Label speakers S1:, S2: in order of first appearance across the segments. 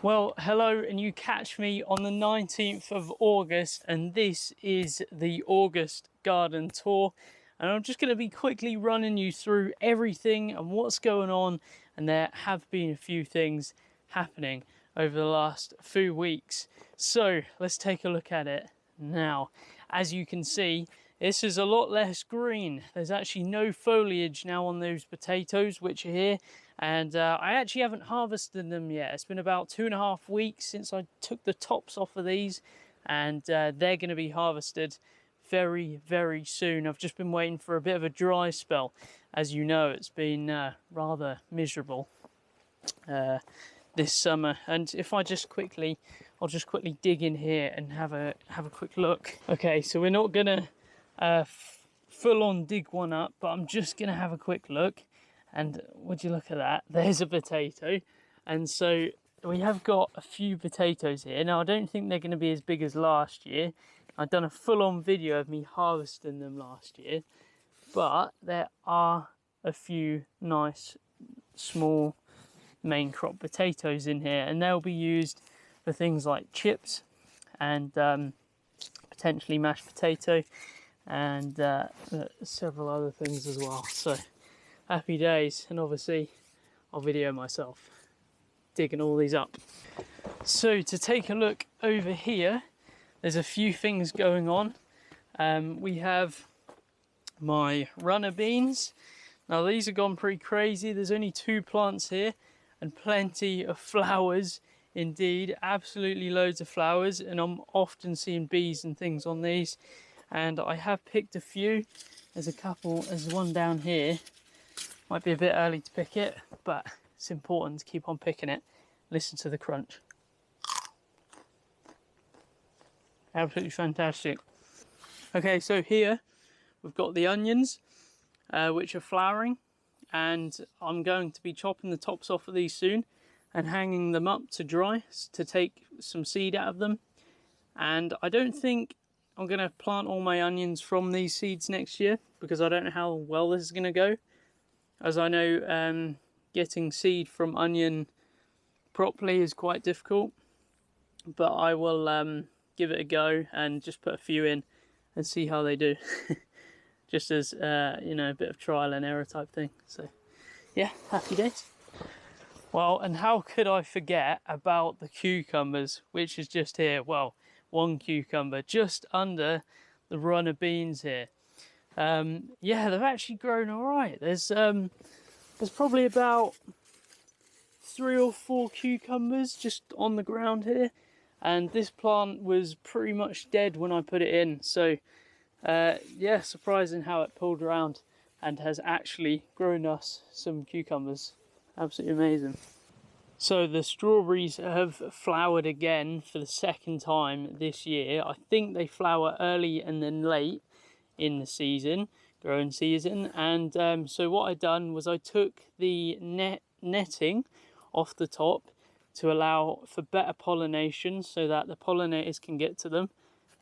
S1: Well, hello, and you catch me on the 19th of August, and this is the August garden tour. And I'm just going to be quickly running you through everything and what's going on, and there have been a few things happening over the last few weeks. So let's take a look at it now. As you can see, this is a lot less green. There's actually no foliage now on those potatoes which are here, and I actually haven't harvested them yet. It's been about 2.5 weeks since I took the tops off of these, and they're going to be harvested very soon. I've just been waiting for a bit of a dry spell. As you know, it's been rather miserable this summer. And if I just quickly, I'll just quickly dig in here and have a quick look. Okay, so we're not gonna full on dig one up, but I'm just gonna have a quick look. And would you look at that? There's a potato. And so we have got a few potatoes here. Now I don't think they're going to be as big as last year. I've done a full-on video of me harvesting them last year, but there are a few nice small main crop potatoes in here, and they'll be used for things like chips and potentially mashed potato and several other things as well. So happy days, and obviously I'll video myself digging all these up. So to take a look over here, there's a few things going on. We have my runner beans. Now these have gone pretty crazy. There's only 2 plants here and plenty of flowers indeed, absolutely loads of flowers, and I'm often seeing bees and things on these, and I have picked a few. There's a couple, there's one down here. Might be a bit early to pick it, but it's important to keep on picking it. Listen to the crunch. Absolutely fantastic. Okay, so here we've got the onions, which are flowering, and I'm going to be chopping the tops off of these soon and hanging them up to dry to take some seed out of them. And I don't think I'm going to plant all my onions from these seeds next year, because I don't know how well this is going to go. As I know, getting seed from onion properly is quite difficult, but I will give it a go and just put a few in and see how they do. Just as you know, a bit of trial and error type thing. So yeah, happy days. Well, and how could I forget about the cucumbers, which is just here. Well, one cucumber just under the runner beans here. Yeah, they've actually grown all right. There's probably about 3 or 4 cucumbers just on the ground here, and this plant was pretty much dead when I put it in. So yeah, surprising how it pulled around and has actually grown us some cucumbers. Absolutely amazing. So the strawberries have flowered again for the 2nd time this year. I think they flower early and then late in the season, growing season. And so what I done was I took the netting off the top to allow for better pollination, so that the pollinators can get to them.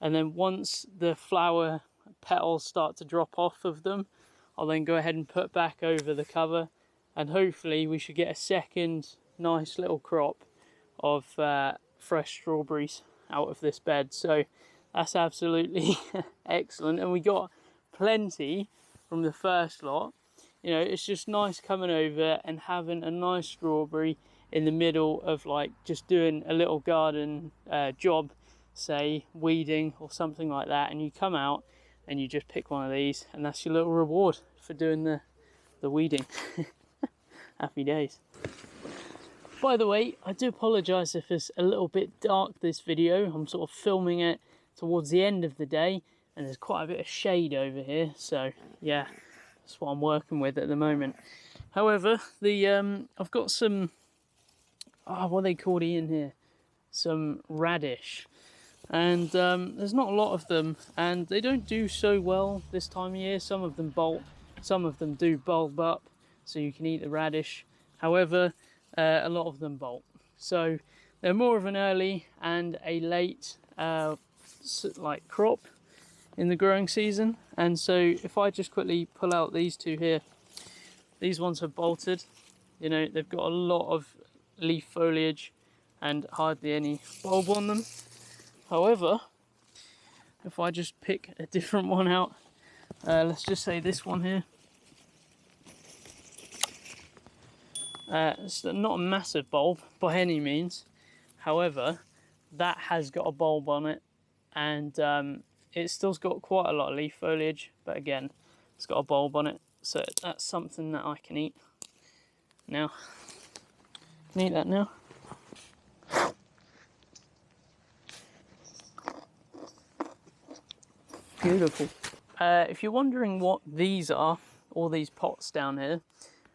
S1: And then once the flower petals start to drop off of them, I'll then go ahead and put back over the cover, and hopefully we should get a second nice little crop of fresh strawberries out of this bed. So that's absolutely excellent, and we got plenty from the first lot. You know, it's just nice coming over and having a nice strawberry in the middle of like just doing a little garden job, say weeding or something like that, and you come out and you just pick one of these, and that's your little reward for doing the weeding. Happy days. By the way, I do apologise if it's a little bit dark, this video. I'm sort of filming it towards the end of the day, and there's quite a bit of shade over here, so yeah, that's what I'm working with at the moment. However, I've got some, what are they called in here? Some radish. And there's not a lot of them, and they don't do so well this time of year. Some of them bolt, some of them do bulb up, so you can eat the radish. However, a lot of them bolt. So they're more of an early and a late like crop in the growing season. And so if I just quickly pull out these 2 here, these ones have bolted. You know, they've got a lot of leaf foliage, and hardly any bulb on them. However, if I just pick a different one out, let's just say this one here. It's not a massive bulb by any means. However, that has got a bulb on it, and it's still got quite a lot of leaf foliage, but again, it's got a bulb on it, so that's something that I can eat. Now, can eat that now. Beautiful. If you're wondering what these are, all these pots down here,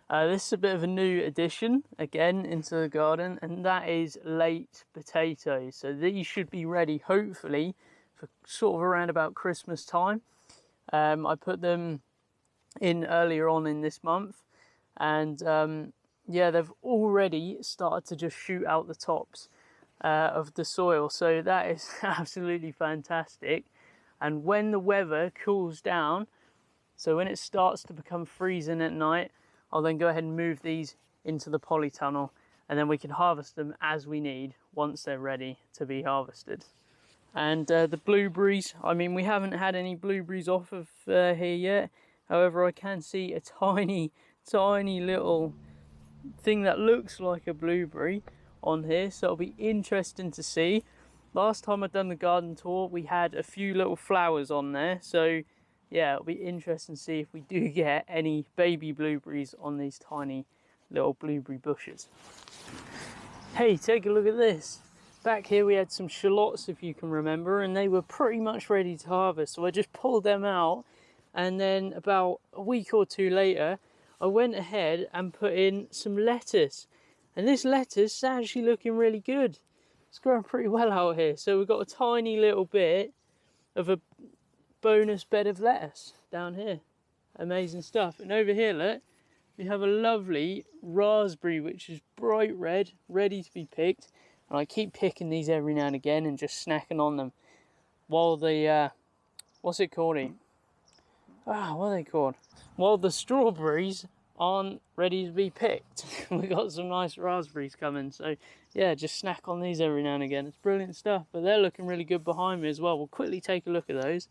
S1: this is a bit of a new addition again into the garden, and that is late potatoes. So these should be ready hopefully for sort of around about Christmas time. I put them in earlier on in this month, and yeah, they've already started to just shoot out the tops of the soil, so that is absolutely fantastic. And when the weather cools down, so when it starts to become freezing at night, I'll then go ahead and move these into the polytunnel, and then we can harvest them as we need once they're ready to be harvested. And the blueberries, I mean, we haven't had any blueberries off of here yet. However, I can see a tiny little thing that looks like a blueberry on here, so it'll be interesting to see. Last time I'd done the garden tour, we had a few little flowers on there, so yeah, it'll be interesting to see if we do get any baby blueberries on these tiny little blueberry bushes. Hey, take a look at this. Back here we had some shallots, if you can remember, and they were pretty much ready to harvest, so I just pulled them out, and then about a week or two later I went ahead and put in some lettuce, and this lettuce is actually looking really good. It's growing pretty well out here. So we've got a tiny little bit of a bonus bed of lettuce down here. Amazing stuff. And over here, look, we have a lovely raspberry, which is bright red, ready to be picked. And I keep picking these every now and again and just snacking on them while the, what's it called? What are they called? While the strawberries aren't ready to be picked. We got some nice raspberries coming, so yeah, just snack on these every now and again. It's brilliant stuff, but they're looking really good behind me as well. We'll quickly take a look at those.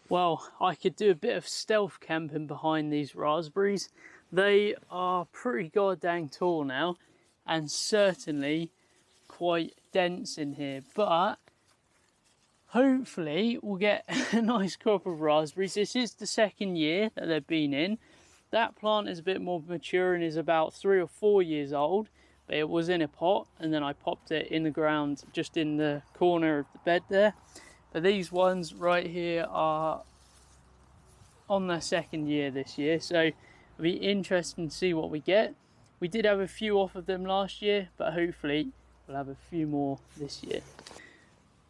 S1: Well, I could do a bit of stealth camping behind these raspberries. They are pretty goddamn tall now, and certainly quite dense in here, but hopefully we'll get a nice crop of raspberries. This is the second year that they've been in. That plant is a bit more mature and is about 3 or 4 years old, but it was in a pot, and then I popped it in the ground just in the corner of the bed there. But these ones right here are on their second year this year, so it'll be interesting to see what we get. We did have a few off of them last year, but hopefully we'll have a few more this year.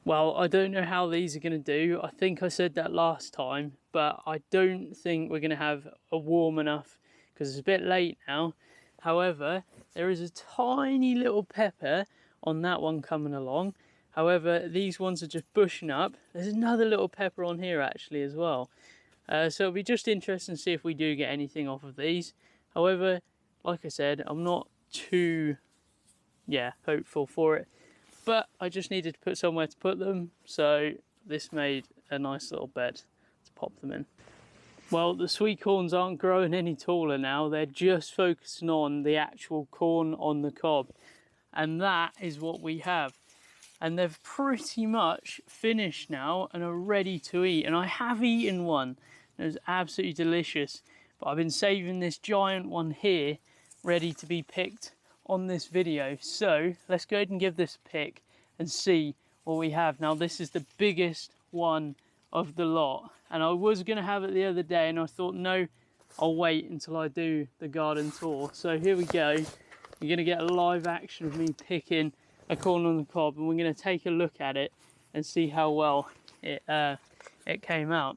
S1: Well, I don't know how these are going to do. I think I said that last time, but I don't think we're going to have a warm enough because it's a bit late now. However, there is a tiny little pepper on that one coming along. However, these ones are just bushing up. There's another little pepper on here actually as well. So it'll be just interesting to see if we do get anything off of these. However, like I said, I'm not too hopeful for it. But I just needed to put somewhere to put them, so this made a nice little bed to pop them in. Well, the sweet corns aren't growing any taller now. They're just focusing on the actual corn on the cob. And that is what we have. And they've pretty much finished now and are ready to eat. And I have eaten one. It was absolutely delicious. But I've been saving this giant one here, ready to be picked on this video. So let's go ahead and give this a pick and see what we have. Now this is the biggest one of the lot, and I was going to have it the other day, and I thought no, I'll wait until I do the garden tour. So here we go. You're going to get a live action of me picking a corn on the cob, and we're going to take a look at it and see how well it came out.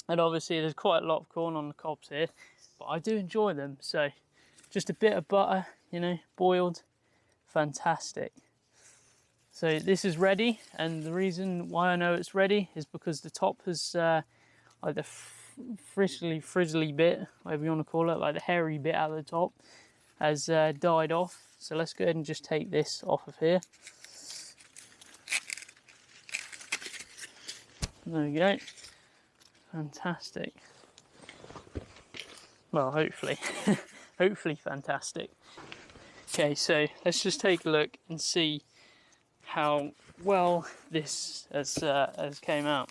S1: And obviously there's quite a lot of corn on the cobs here, but I do enjoy them. So just a bit of butter, you know, boiled, fantastic. So this is ready, and the reason why I know it's ready is because the top has like the frizzly bit, whatever you want to call it, like the hairy bit at the top, has died off. So let's go ahead and just take this off of here. There we go. Fantastic. Well, hopefully. Hopefully fantastic. Okay, so let's just take a look and see how well this has came out.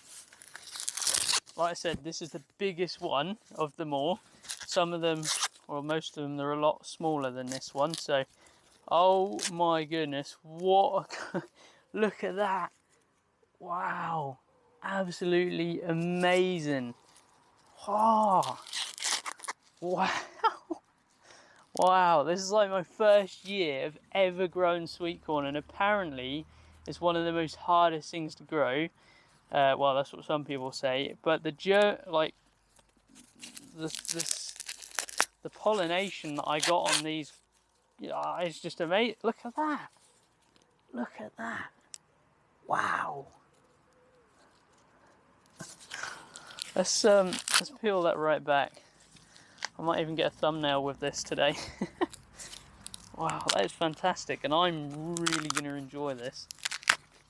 S1: Like I said, this is the biggest one of them all. Some of them, or most of them, they're a lot smaller than this one. So, oh my goodness, what a, look at that. Wow, absolutely amazing. Oh, wow. Wow, this is like my first year of ever grown sweet corn, and apparently it's one of the most hardest things to grow. Well, that's what some people say, but the pollination that I got on these, it's just amazing. Look at that. Look at that. Wow. Let's peel that right back. I might even get a thumbnail with this today. Wow, that is fantastic, and I'm really going to enjoy this.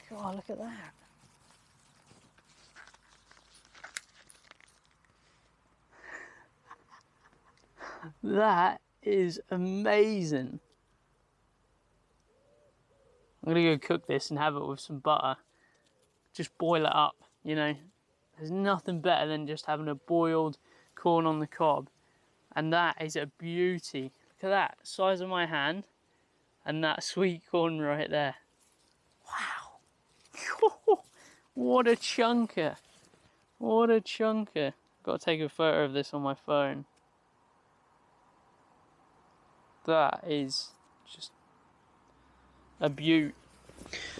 S1: God, look at that. That is amazing. I'm going to go cook this and have it with some butter. Just boil it up, you know. There's nothing better than just having a boiled corn on the cob. And that is a beauty. Look at that, size of my hand. And that sweet corn right there. Wow. What a chunker. What a chunker. Got to take a photo of this on my phone. That is just a beaut.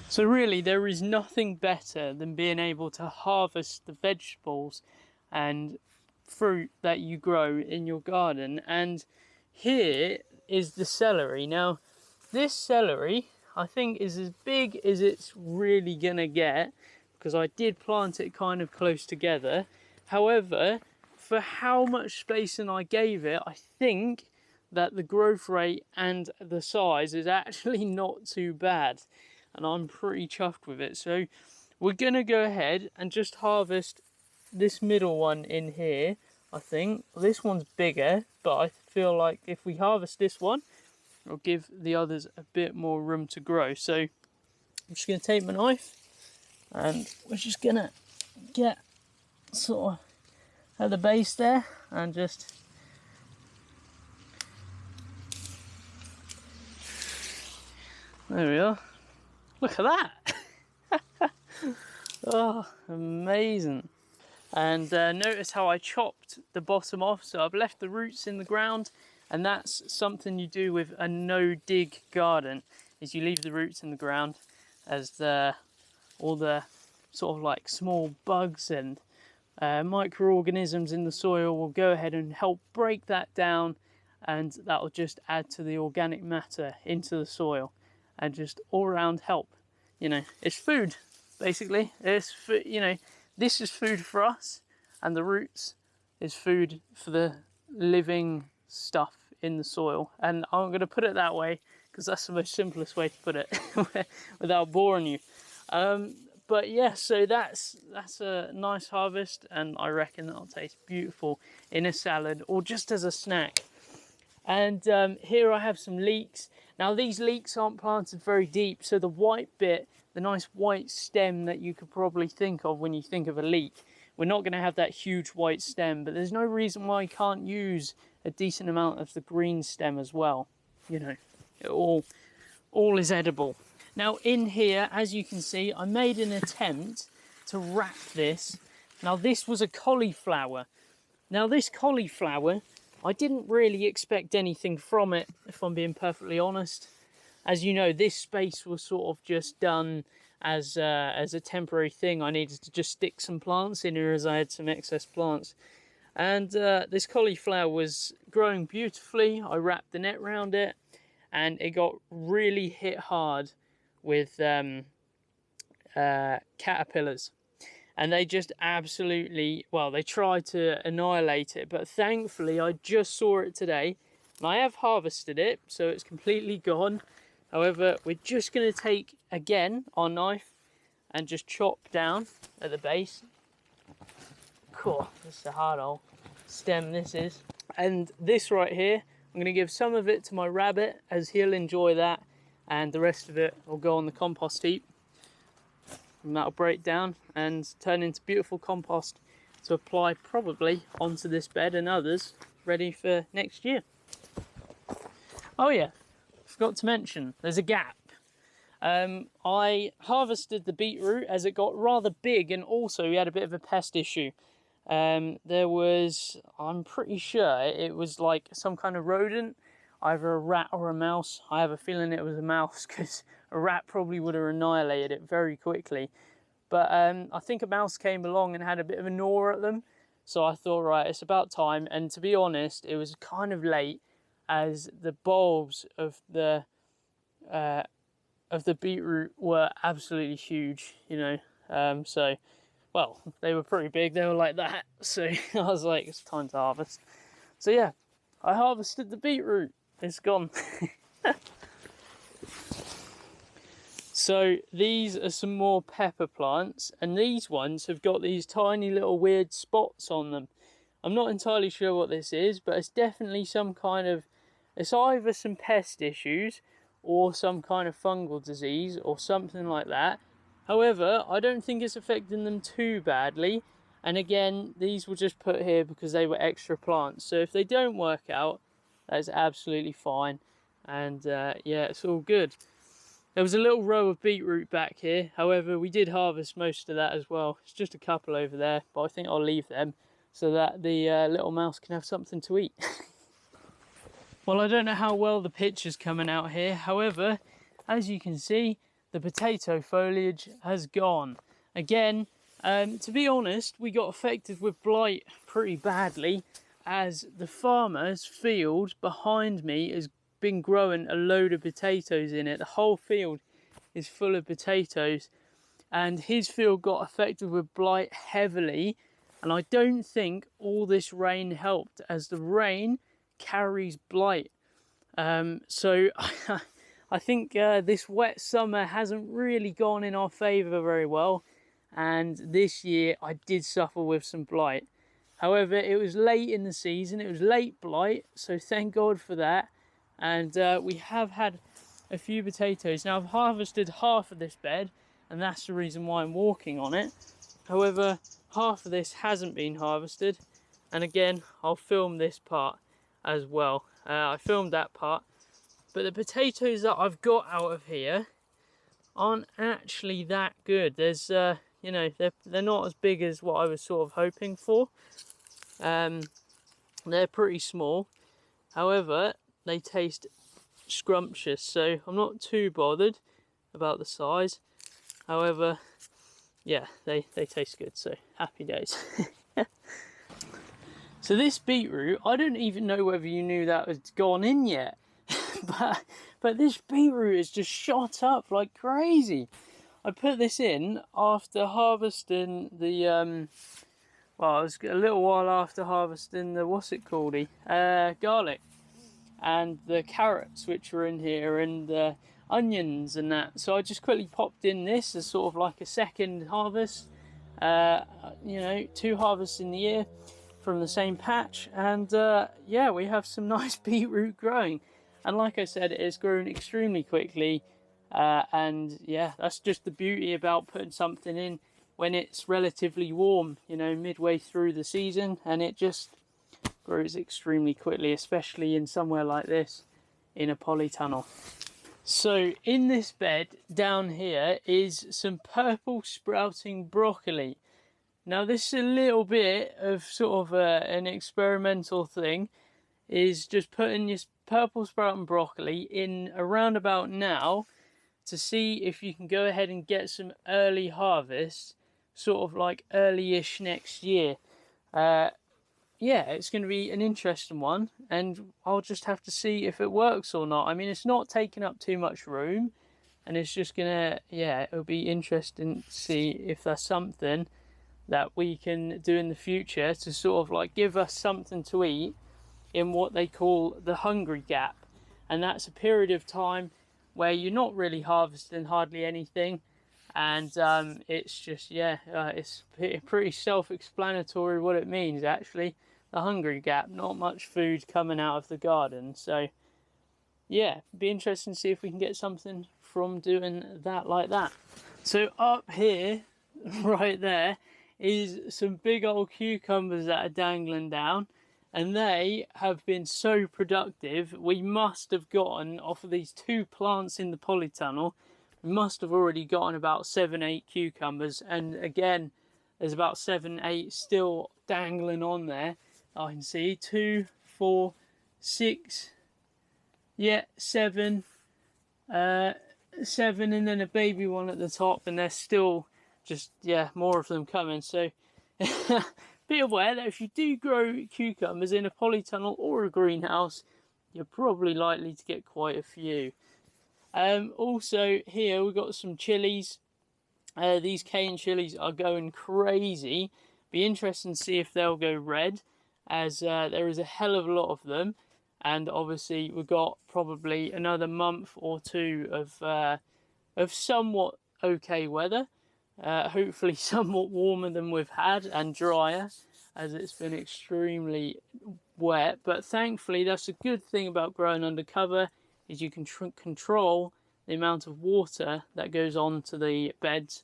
S1: So really, there is nothing better than being able to harvest the vegetables and fruit that you grow in your garden. And here is the celery. Now, this celery, I think, is as big as it's really gonna get, because I did plant it kind of close together. However, for how much spacing I gave it, I think that the growth rate and the size is actually not too bad, and I'm pretty chuffed with it. So we're gonna go ahead and just harvest this middle one in here. I think this one's bigger, but I feel like if we harvest this one, it'll give the others a bit more room to grow. So I'm just gonna take my knife, and we're just gonna get sort of at the base there, and just there we are. Look at that. Oh, amazing. And notice how I chopped the bottom off. So I've left the roots in the ground, and that's something you do with a no-dig garden, is you leave the roots in the ground, as all the sort of like small bugs and microorganisms in the soil will go ahead and help break that down, and that will just add to the organic matter into the soil and just all around help. You know, it's food, basically. It's food, you know, this is food for us, and the roots is food for the living stuff in the soil. And I'm going to put it that way because that's the most simplest way to put it without boring you. But yeah, so that's a nice harvest, and I reckon that'll taste beautiful in a salad or just as a snack. And here I have some leeks. Now these leeks aren't planted very deep, so the white bit, the nice white stem that you could probably think of when you think of a leek, we're not going to have that huge white stem, but there's no reason why I can't use a decent amount of the green stem as well. You know, it all is edible. Now in here, as you can see, I made an attempt to wrap this. Now this was a cauliflower. Now this cauliflower, I didn't really expect anything from it, if I'm being perfectly honest. As you know, this space was sort of just done as a temporary thing. I needed to just stick some plants in here as I had some excess plants. And this cauliflower was growing beautifully. I wrapped the net around it, and it got really hit hard with caterpillars. And they just absolutely, well, they tried to annihilate it. But thankfully, I just saw it today, And I have harvested it, so it's completely gone. However, we're just going to take, again, our knife and just chop down at the base. Cool, this is a hard old stem, this is. And this right here, I'm going to give some of it to my rabbit, as he'll enjoy that, and the rest of it will go on the compost heap. And that'll break down and turn into beautiful compost to apply probably onto this bed and others ready for next year. Oh yeah, forgot to mention, there's a gap. I harvested the beetroot as it got rather big, and also we had a bit of a pest issue. There was, I'm pretty sure it was like some kind of rodent, either a rat or a mouse. I have a feeling it was a mouse, because a rat probably would have annihilated it very quickly. But I think a mouse came along and had a bit of a gnaw at them. So I thought, right, it's about time. And to be honest, it was kind of late, as the bulbs of the beetroot were absolutely huge, you know. So, well, they were pretty big. They were like that. So I was like, it's time to harvest. So yeah, I harvested the beetroot. It's gone. So these are some more pepper plants, and these ones have got these tiny little weird spots on them. I'm not entirely sure what this is, but it's definitely some kind of, it's either some pest issues or some kind of fungal disease or something like that. However, I don't think it's affecting them too badly. And again, these were just put here because they were extra plants. So if they don't work out, that's absolutely fine. And yeah, it's all good. There was a little row of beetroot back here. However, we did harvest most of that as well. It's just a couple over there, but I think I'll leave them so that the little mouse can have something to eat. Well, I don't know how well the picture's coming out here. However, as you can see, the potato foliage has gone. Again, to be honest, we got affected with blight pretty badly, as the farmer's field behind me has been growing a load of potatoes in it. The whole field is full of potatoes, and his field got affected with blight heavily, and I don't think all this rain helped, as the rain carries blight. So I think this wet summer hasn't really gone in our favour very well, and this year I did suffer with some blight. However, it was late in the season, it was late blight, so thank God for that. And we have had a few potatoes. Now I've harvested half of this bed, and that's the reason why I'm walking on it. However, half of this hasn't been harvested, and again, I'll film this part as well. I filmed that part, but the potatoes that I've got out of here aren't actually that good. There's you know, they're not as big as what I was sort of hoping for. They're pretty small. However, they taste scrumptious, so I'm not too bothered about the size. However, yeah, they taste good, so happy days. So this beetroot, I don't even know whether you knew that was gone in yet, but this beetroot is just shot up like crazy. I put this in after harvesting the well, it was a little while after harvesting the, what's it called, garlic, and the carrots which were in here, and the onions and that. So I just quickly popped in this as sort of like a second harvest. You know, 2 harvests in the year from the same patch, and yeah, we have some nice beetroot growing. And like I said, it's grown extremely quickly, and yeah, that's just the beauty about putting something in when it's relatively warm, you know, midway through the season, and it just grows extremely quickly, especially in somewhere like this in a polytunnel. So in this bed down here is some purple sprouting broccoli. Now this is a little bit of sort of an experimental thing, is just putting your purple sprouting broccoli in around about now to see if you can go ahead and get some early harvest, sort of like early-ish next year. Yeah, it's going to be an interesting one, and I'll just have to see if it works or not. I mean, it's not taking up too much room, and it's just gonna, yeah, it'll be interesting to see if there's something that we can do in the future to sort of like give us something to eat in what they call the hungry gap, and that's a period of time where you're not really harvesting hardly anything, and it's just it's pretty self-explanatory what it means actually. The hungry gap, not much food coming out of the garden. So yeah, be interesting to see if we can get something from doing that like that. So up here right there is some big old cucumbers that are dangling down, and they have been so productive. We must have gotten, off of these 2 plants in the polytunnel, we must have already gotten about 7-8 cucumbers, and again there's about 7-8 still dangling on there. I can see 2, 4, 6, yeah, 7, 7, and then a baby one at the top, and there's still just, yeah, more of them coming. So be aware that if you do grow cucumbers in a polytunnel or a greenhouse, you're probably likely to get quite a few. Also here we've got some chilies. These cane chilies are going crazy. Be interesting to see if they'll go red, as there is a hell of a lot of them, and obviously we've got probably another month or 2 of somewhat okay weather. Hopefully somewhat warmer than we've had, and drier, as it's been extremely wet. But thankfully that's a good thing about growing under cover, is you can control the amount of water that goes on to the beds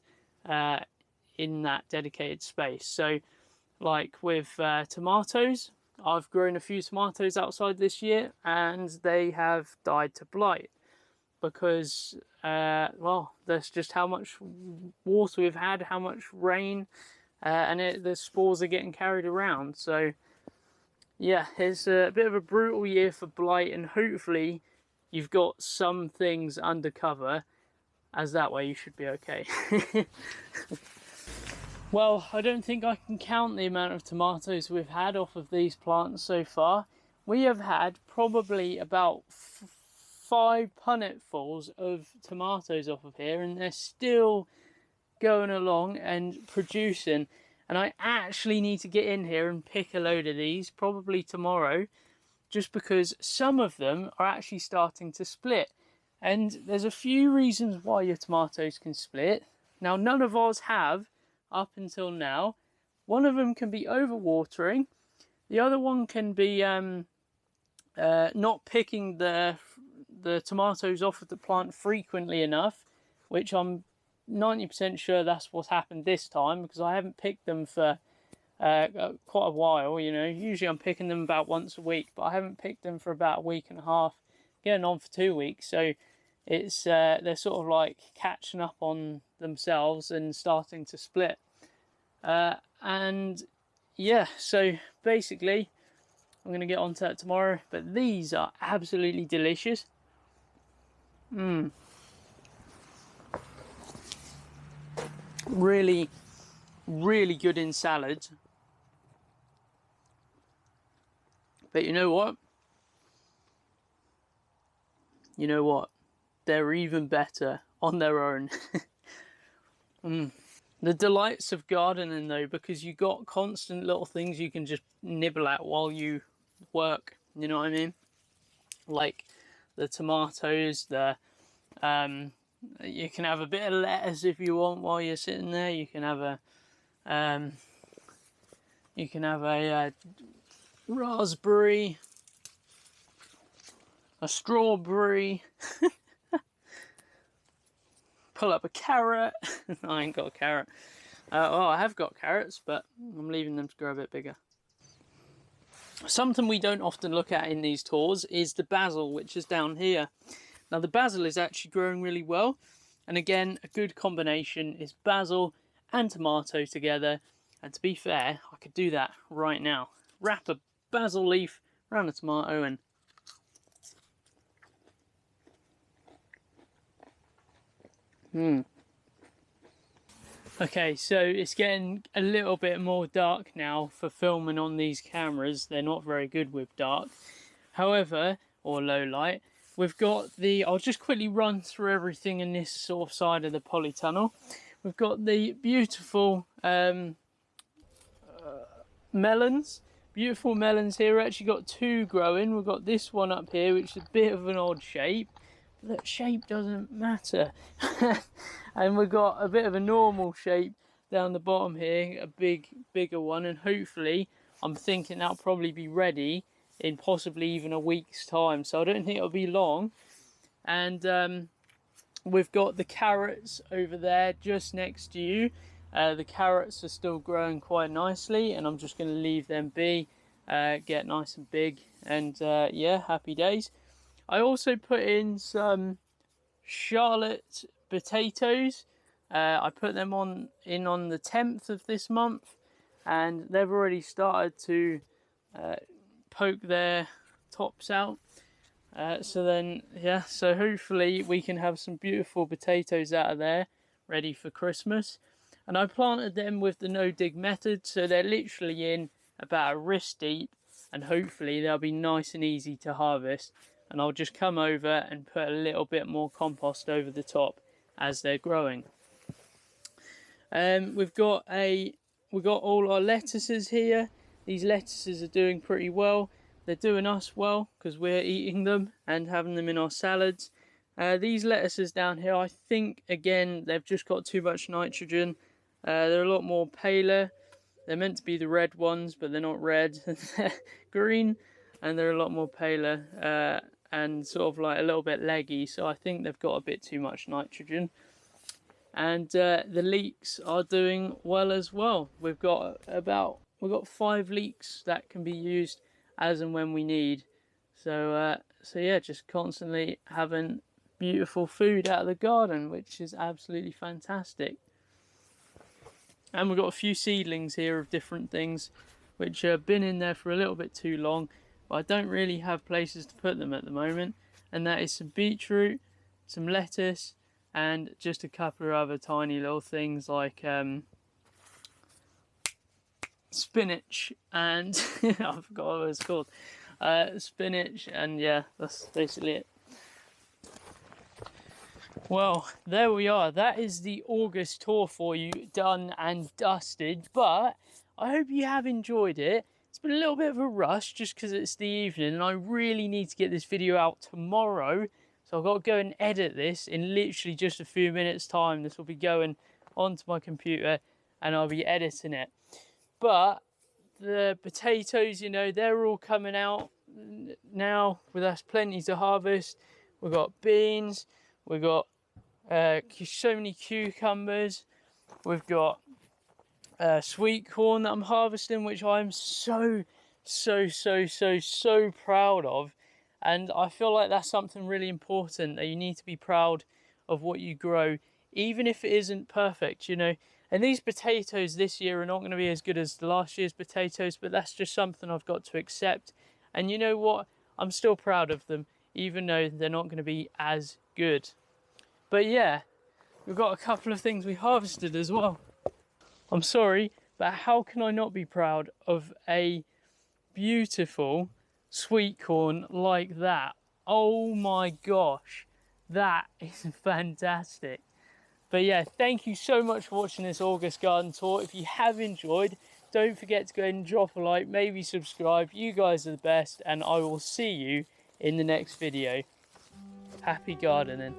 S1: in that dedicated space. So like with tomatoes, I've grown a few tomatoes outside this year, and they have died to blight, because well, that's just how much water we've had, how much rain, and the spores are getting carried around. So yeah, it's a bit of a brutal year for blight, and hopefully you've got some things under cover, as that way you should be okay. Well, I don't think I can count the amount of tomatoes we've had off of these plants so far. We have had probably about 5 punnetfuls of tomatoes off of here, and they're still going along and producing. And I actually need to get in here and pick a load of these, probably tomorrow, just because some of them are actually starting to split. And there's a few reasons why your tomatoes can split. Now, none of ours have up until now. One of them can be overwatering. The other one can be not picking the tomatoes off of the plant frequently enough, which I'm 90% sure that's what's happened this time, because I haven't picked them for quite a while. You know, usually I'm picking them about once a week, but I haven't picked them for about a week and a half, getting on for 2 weeks. So it's they're sort of like catching up on themselves and starting to split. And yeah, so basically I'm going to get onto that tomorrow, but these are absolutely delicious. Really, really good in salads. But you know what? You know what? They're even better on their own. The delights of gardening though, because you got constant little things you can just nibble at while you work, you know what I mean? Like the tomatoes, you can have a bit of lettuce if you want while you're sitting there. You can have a raspberry, a strawberry, pull up a carrot. I ain't got a carrot. Well, I have got carrots, but I'm leaving them to grow a bit bigger. Something we don't often look at in these tours is the basil, which is down here. Now the basil is actually growing really well, and again, a good combination is basil and tomato together. And to be fair, I could do that right now. Wrap a basil leaf around a tomato and Okay, so it's getting a little bit more dark now for filming on these cameras. They're not very good with dark. However, or low light, we've got I'll just quickly run through everything in this sort of side of the polytunnel. We've got the beautiful melons, beautiful melons here. We've actually got two growing. We've got this one up here, which is a bit of an odd shape. But that shape doesn't matter. And we've got a bit of a normal shape down the bottom here, a bigger one, and hopefully I'm thinking that'll probably be ready in possibly even a week's time, so I don't think it'll be long. And we've got the carrots over there just next to you. The carrots are still growing quite nicely, and I'm just going to leave them be, get nice and big, and yeah, happy days. I also put in some Charlotte potatoes. I put them in on the 10th of this month, and they've already started to poke their tops out. So hopefully we can have some beautiful potatoes out of there ready for Christmas. And I planted them with the no dig method, so they're literally in about a wrist deep, and hopefully they'll be nice and easy to harvest. And I'll just come over and put a little bit more compost over the top as they're growing. We've got all our lettuces here. These lettuces are doing pretty well. They're doing us well because we're eating them and having them in our salads. These lettuces down here, I think, again, they've just got too much nitrogen. They're a lot more paler. They're meant to be the red ones, but they're not red. They're green, and they're a lot more paler and sort of like a little bit leggy. So I think they've got a bit too much nitrogen. And the leeks are doing well as well. We've got 5 leeks that can be used as and when we need. So yeah, just constantly having beautiful food out of the garden, which is absolutely fantastic. And we've got a few seedlings here of different things which have been in there for a little bit too long, but I don't really have places to put them at the moment. And that is some beetroot, some lettuce, and just a couple of other tiny little things like spinach and I forgot what it's called. Spinach, and yeah, that's basically it. Well, there we are. That is the August tour for you, done and dusted. But I hope you have enjoyed it. It's been a little bit of a rush just because it's the evening, and I really need to get this video out tomorrow. So I've got to go and edit this in literally just a few minutes time. This will be going onto my computer and I'll be editing it. But the potatoes, you know, they're all coming out now with us plenty to harvest. We've got beans, we've got so many cucumbers, we've got sweet corn that I'm harvesting, which I'm so proud of. And I feel like that's something really important, that you need to be proud of what you grow, even if it isn't perfect, you know. And these potatoes this year are not going to be as good as the last year's potatoes, but that's just something I've got to accept. And you know what? I'm still proud of them, even though they're not going to be as good. But yeah, we've got a couple of things we harvested as well. I'm sorry, but how can I not be proud of a beautiful sweet corn like that? Oh my gosh, that is fantastic. But yeah, thank you so much for watching this August garden tour. If you have enjoyed, don't forget to go ahead and drop a like, maybe subscribe. You guys are the best, and I will see you in the next video. Happy gardening.